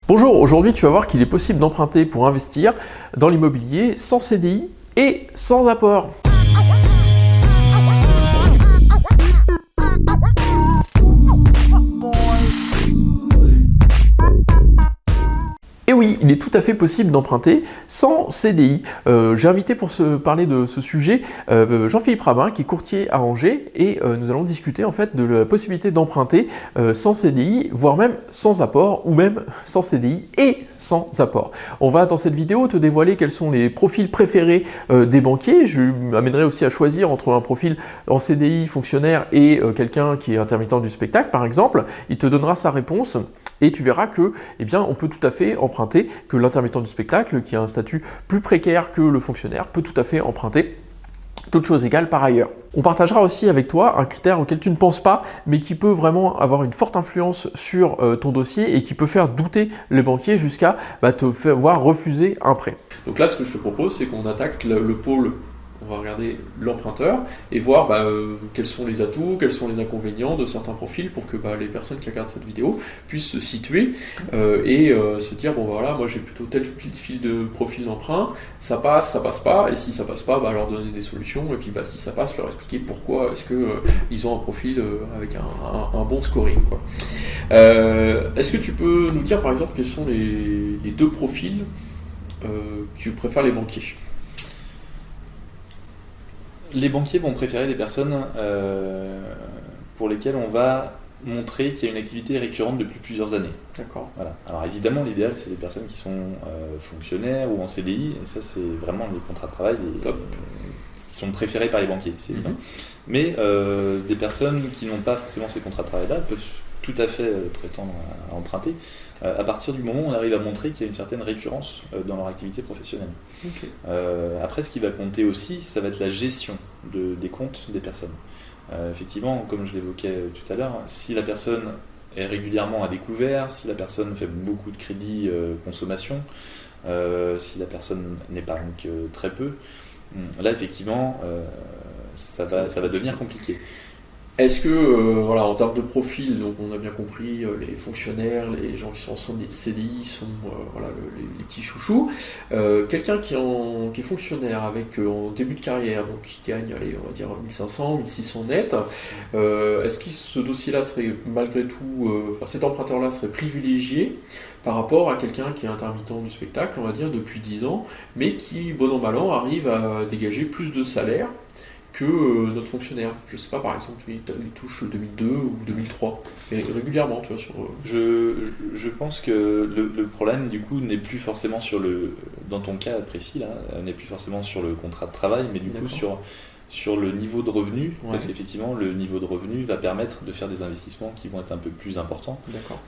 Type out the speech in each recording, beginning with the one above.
Bonjour, aujourd'hui tu vas voir qu'il est possible d'emprunter pour investir dans l'immobilier sans CDI et sans apport. Et oui, il est tout à fait possible d'emprunter sans CDI. J'ai invité pour parler de ce sujet Jean-Philippe Rabin, qui est courtier à Angers, et nous allons discuter en fait de la possibilité d'emprunter sans CDI, voire même sans apport, ou même sans CDI et sans apport. On va dans cette vidéo te dévoiler quels sont les profils préférés des banquiers. Je m'amènerai aussi à choisir entre un profil en CDI fonctionnaire et quelqu'un qui est intermittent du spectacle par exemple. Il te donnera sa réponse. Et tu verras que, eh bien, on peut tout à fait emprunter, que l'intermittent du spectacle, qui a un statut plus précaire que le fonctionnaire, peut tout à fait emprunter, toutes choses égales par ailleurs. On partagera aussi avec toi un critère auquel tu ne penses pas, mais qui peut vraiment avoir une forte influence sur ton dossier et qui peut faire douter les banquiers jusqu'à te faire voir refuser un prêt. Donc là, ce que je te propose, c'est qu'on attaque le pôle. On va regarder l'emprunteur et voir quels sont les atouts, quels sont les inconvénients de certains profils pour que les personnes qui regardent cette vidéo puissent se situer et se dire bon voilà, moi j'ai plutôt tel fil de profil d'emprunt, ça passe pas, et si ça passe pas, leur donner des solutions, et puis si ça passe, leur expliquer pourquoi est-ce que ils ont un profil avec un bon scoring, quoi. Est-ce que tu peux nous dire par exemple quels sont les deux profils que préfèrent les banquiers? Les banquiers vont préférer des personnes pour lesquelles on va montrer qu'il y a une activité récurrente depuis plusieurs années. D'accord. Voilà. Alors évidemment, l'idéal, c'est les personnes qui sont fonctionnaires ou en CDI, et ça, c'est vraiment les contrats de travail qui sont préférés par les banquiers, c'est évident. Mais des personnes qui n'ont pas forcément ces contrats de travail-là peuvent tout à fait prétendre à emprunter à partir du moment où on arrive à montrer qu'il y a une certaine récurrence dans leur activité professionnelle. Okay. Après, ce qui va compter aussi, ça va être la gestion des comptes des personnes. Effectivement, comme je l'évoquais tout à l'heure, si la personne est régulièrement à découvert, si la personne fait beaucoup de crédit consommation, si la personne n'épargne que très peu, là effectivement ça va devenir compliqué. Est-ce que, en termes de profil, donc on a bien compris, les fonctionnaires, les gens qui sont en CDI sont les petits chouchous. Quelqu'un qui est fonctionnaire avec en début de carrière, donc qui gagne, on va dire 1500, 1600 net, est-ce que ce dossier-là serait malgré tout, cet emprunteur-là serait privilégié par rapport à quelqu'un qui est intermittent du spectacle, on va dire, depuis 10 ans, mais qui, bon an mal an, arrive à dégager plus de salaire que notre fonctionnaire? Je sais pas, par exemple, il touche 2002 ou 2003, mais régulièrement, tu vois, sur... Je pense que le problème, du coup, n'est plus forcément dans ton cas précis, là, n'est plus forcément sur le contrat de travail, mais du coup sur le niveau de revenu, parce qu'effectivement, le niveau de revenu va permettre de faire des investissements qui vont être un peu plus importants. D'accord.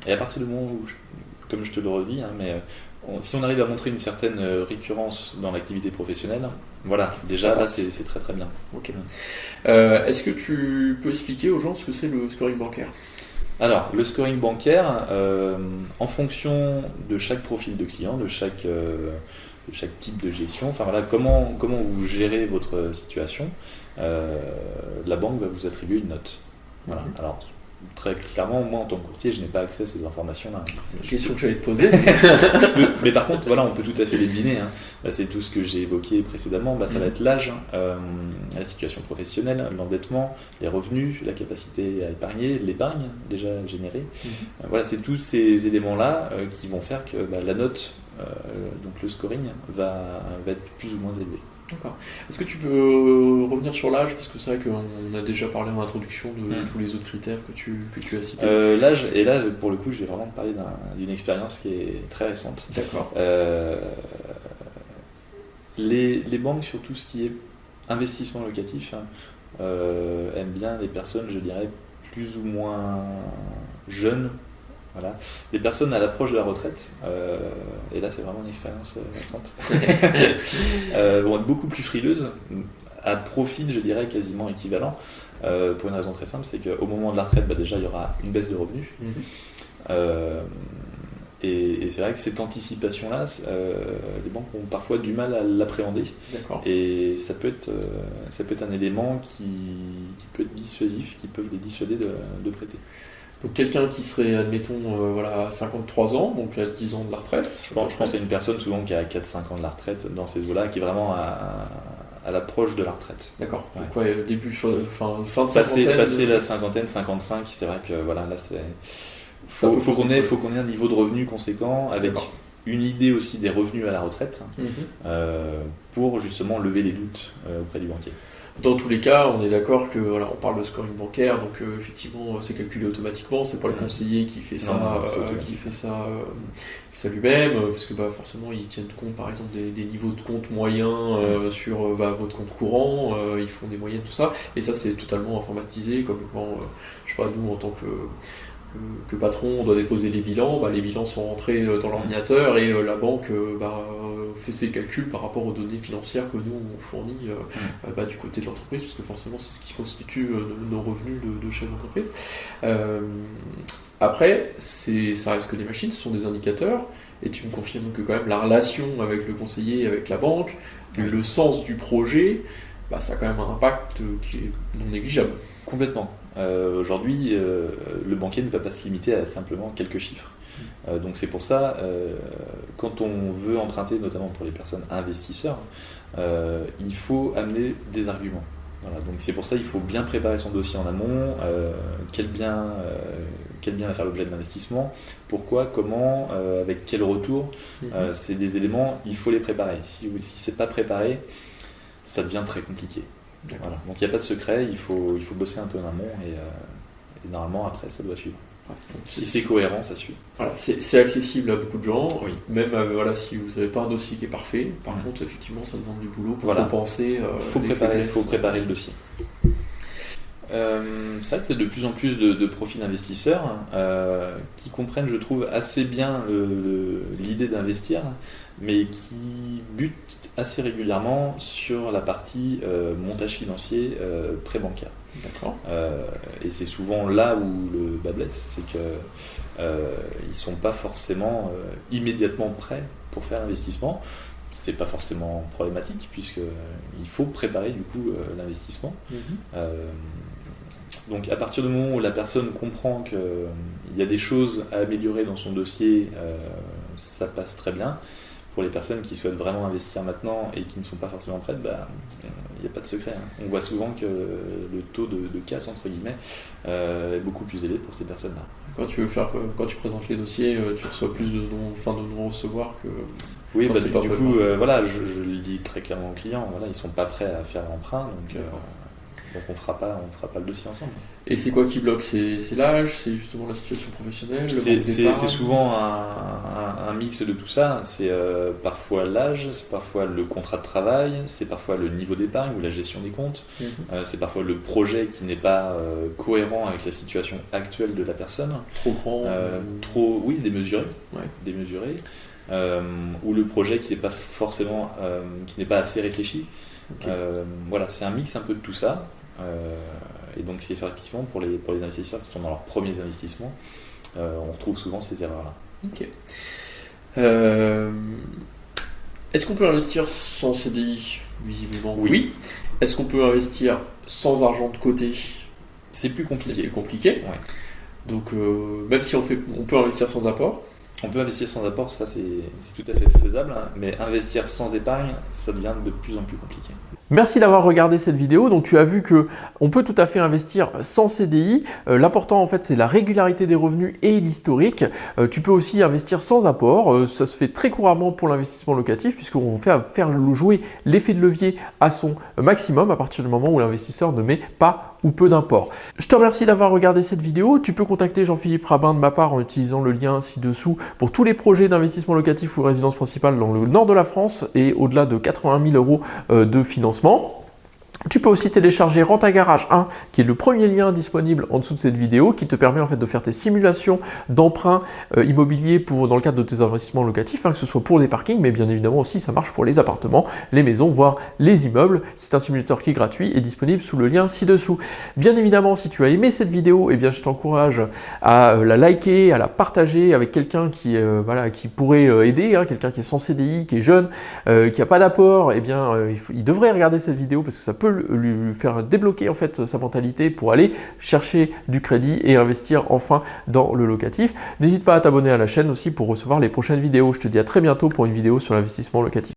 Et à partir du moment où, comme je te le redis, si on arrive à montrer une certaine récurrence dans l'activité professionnelle, voilà, déjà là c'est très très bien. Okay. Est-ce que tu peux expliquer aux gens ce que c'est le scoring bancaire? Alors, le scoring bancaire, en fonction de chaque profil de client, de chaque type de gestion, comment vous gérez votre situation, la banque va vous attribuer une note. Voilà. Alors, très clairement, moi en tant que courtier, je n'ai pas accès à ces informations-là. C'est une question que j'allais te poser. Mais par contre, on peut tout à fait les deviner. C'est tout ce que j'ai évoqué précédemment. Ça va être l'âge, la situation professionnelle, l'endettement, les revenus, la capacité à épargner, l'épargne déjà générée. C'est tous ces éléments-là qui vont faire que la note, donc le scoring, va être plus ou moins élevé. D'accord. Est-ce que tu peux revenir sur l'âge, parce que c'est vrai qu'on a déjà parlé en introduction de tous les autres critères que tu as cités. L'âge, et là pour le coup je vais vraiment te parler d'une expérience qui est très récente. D'accord. Les banques, sur tout ce qui est investissement locatif, aiment bien les personnes, je dirais, plus ou moins jeunes. Voilà. Les personnes à l'approche de la retraite, et là c'est vraiment une expérience récente, vont être beaucoup plus frileuses, à profil je dirais quasiment équivalent, pour une raison très simple, c'est qu'au moment de la retraite, déjà il y aura une baisse de revenus, et c'est vrai que cette anticipation-là, les banques ont parfois du mal à l'appréhender. D'accord. Et ça peut être un élément qui peut être dissuasif, qui peut les dissuader de prêter. Donc quelqu'un qui serait, admettons, voilà, à 53 ans, donc à 10 ans de la retraite. Je pense à une personne souvent qui a 4-5 ans de la retraite dans ces eaux-là, qui est vraiment à l'approche de la retraite. D'accord. Ouais. Donc ouais, début, enfin, passer la cinquantaine, 55, c'est vrai que voilà, là c'est. Faut qu'on ait un niveau de revenu conséquent avec une idée aussi des revenus à la retraite pour justement lever les doutes auprès du banquier. Dans tous les cas, on est d'accord que voilà, on parle de scoring bancaire, donc effectivement c'est calculé automatiquement, c'est pas le conseiller qui fait ça, lui-même, parce que forcément ils tiennent compte par exemple des niveaux de compte moyens sur votre compte courant, ils font des moyennes, tout ça, et ça c'est totalement informatisé, comme je sais pas, nous en tant que patron, on doit déposer les bilans, les bilans sont rentrés dans l'ordinateur et la banque fait ses calculs par rapport aux données financières que nous on fournit du côté de l'entreprise, parce que forcément c'est ce qui constitue nos revenus de chef d'entreprise. Après, ça reste que des machines, ce sont des indicateurs, et tu me confirmes que quand même la relation avec le conseiller, avec la banque, le sens du projet, ça a quand même un impact qui est non négligeable. Complètement. Aujourd'hui, le banquier ne va pas se limiter à simplement quelques chiffres. Donc c'est pour ça, quand on veut emprunter, notamment pour les personnes investisseurs, il faut amener des arguments. Voilà, donc c'est pour ça qu'il faut bien préparer son dossier en amont, quel bien va faire l'objet de l'investissement, pourquoi, comment, avec quel retour. C'est des éléments, il faut les préparer. Si c'est pas préparé, ça devient très compliqué. Voilà. Donc il n'y a pas de secret, il faut bosser un peu en amont et normalement après ça doit suivre. Si c'est cohérent, ça suit. Voilà, c'est accessible à beaucoup de gens, même si vous n'avez pas un dossier qui est parfait. Par contre, effectivement, ça demande du boulot pour compenser. Il faut préparer le dossier. Ça peut être de plus en plus de profils d'investisseurs qui comprennent, je trouve, assez bien l'idée d'investir, mais qui butent assez régulièrement sur la partie montage financier pré-bancaire. D'accord. Et c'est souvent là où le bas blesse, c'est qu'ils ne sont pas forcément immédiatement prêts pour faire l'investissement. C'est pas forcément problématique puisqu'il faut préparer du coup l'investissement. Donc à partir du moment où la personne comprend qu'il y a des choses à améliorer dans son dossier, ça passe très bien. Pour les personnes qui souhaitent vraiment investir maintenant et qui ne sont pas forcément prêtes, il n'y a pas de secret. On voit souvent que le taux de casse, entre guillemets, est beaucoup plus élevé pour ces personnes-là. Quand tu présentes les dossiers, tu reçois plus de non-recevoir que... Oui, du coup, je le dis très clairement aux clients, ils ne sont pas prêts à faire l'emprunt, donc on fera pas le dossier ensemble. Et c'est quoi qui bloque? C'est l'âge, c'est justement la situation professionnelle, c'est souvent un mix de tout ça. C'est parfois l'âge, c'est parfois le contrat de travail, c'est parfois le niveau d'épargne ou la gestion des comptes, c'est parfois le projet qui n'est pas cohérent avec la situation actuelle de la personne. Trop grand démesuré. Démesuré. Ou le projet qui n'est pas forcément qui n'est pas assez réfléchi. C'est un mix un peu de tout ça. Et donc c'est effectivement pour les investisseurs qui sont dans leurs premiers investissements, on retrouve souvent ces erreurs-là. Ok. Est-ce qu'on peut investir sans CDI? Visiblement oui. Est-ce qu'on peut investir sans argent de côté? C'est plus compliqué. Ouais. Donc même si on peut investir sans apport. On peut investir sans apport, ça c'est tout à fait faisable, mais investir sans épargne, ça devient de plus en plus compliqué. Merci d'avoir regardé cette vidéo. Donc tu as vu que on peut tout à fait investir sans CDI. L'important en fait c'est la régularité des revenus et l'historique. Tu peux aussi investir sans apport. Ça se fait très couramment pour l'investissement locatif puisqu'on va faire jouer l'effet de levier à son maximum à partir du moment où l'investisseur ne met pas ou peu d'import. Je te remercie d'avoir regardé cette vidéo. Tu peux contacter Jean-Philippe Rabin de ma part en utilisant le lien ci-dessous pour tous les projets d'investissement locatif ou résidence principale dans le nord de la France et au-delà de 80 000 € de financement. Tu peux aussi télécharger Renta Garage 1, qui est le premier lien disponible en dessous de cette vidéo, qui te permet en fait de faire tes simulations d'emprunts immobiliers dans le cadre de tes investissements locatifs, que ce soit pour des parkings, mais bien évidemment aussi ça marche pour les appartements, les maisons, voire les immeubles. C'est un simulateur qui est gratuit et disponible sous le lien ci-dessous. Bien évidemment, si tu as aimé cette vidéo, je t'encourage à la liker, à la partager avec quelqu'un qui pourrait aider, quelqu'un qui est sans CDI, qui est jeune, qui n'a pas d'apport. Il devrait regarder cette vidéo parce que ça peut peut lui faire débloquer en fait sa mentalité pour aller chercher du crédit et investir enfin dans le locatif. N'hésite pas à t'abonner à la chaîne aussi pour recevoir les prochaines vidéos. Je te dis à très bientôt pour une vidéo sur l'investissement locatif.